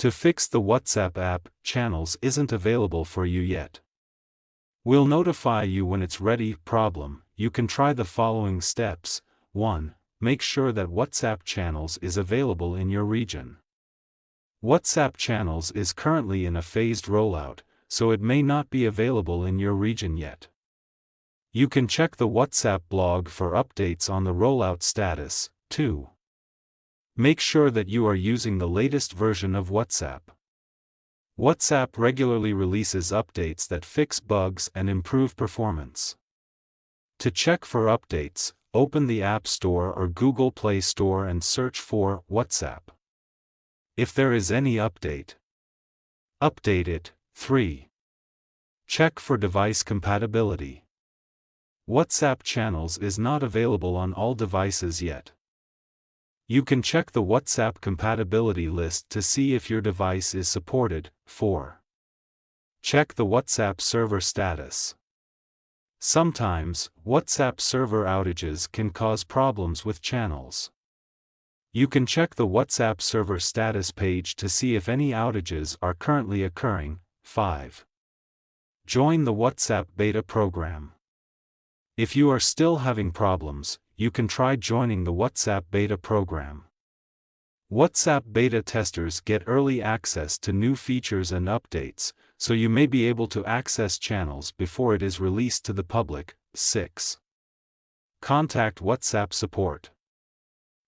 To fix the WhatsApp app, channels isn't available for you yet. We'll notify you when it's ready. Problem: you can try the following steps. 1. Make sure that WhatsApp channels is available in your region. WhatsApp channels is currently in a phased rollout, so it may not be available in your region yet. You can check the WhatsApp blog for updates on the rollout status. 2. Make sure that you are using the latest version of WhatsApp. WhatsApp regularly releases updates that fix bugs and improve performance. To check for updates, open the App Store or Google Play Store and search for WhatsApp. If there is any update, update it. 3. Check for device compatibility. WhatsApp channels is not available on all devices yet. You can check the WhatsApp compatibility list to see if your device is supported. 4. Check the WhatsApp server status. Sometimes, WhatsApp server outages can cause problems with channels. You can check the WhatsApp server status page to see if any outages are currently occurring. 5. Join the WhatsApp beta program. If you are still having problems, you can try joining the WhatsApp beta program. WhatsApp beta testers get early access to new features and updates, so you may be able to access channels before it is released to the public. 6. Contact WhatsApp support.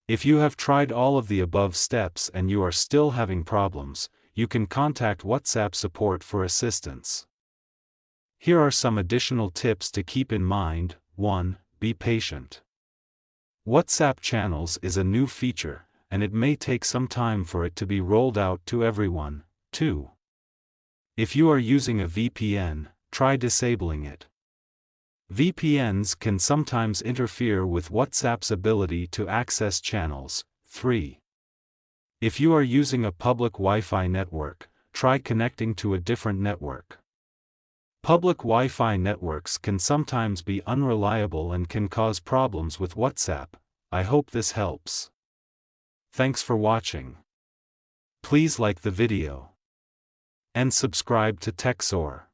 If you have tried all of the above steps and you are still having problems, you can contact WhatsApp support for assistance. Here are some additional tips to keep in mind. 1. Be patient. WhatsApp channels is a new feature, and it may take some time for it to be rolled out to everyone. 2. If you are using a VPN, try disabling it. VPNs can sometimes interfere with WhatsApp's ability to access channels. 3. If you are using a public Wi-Fi network, try connecting to a different network. Public Wi-Fi networks can sometimes be unreliable and can cause problems with WhatsApp. I hope this helps. Thanks for watching. Please like the video and subscribe to TechSoar.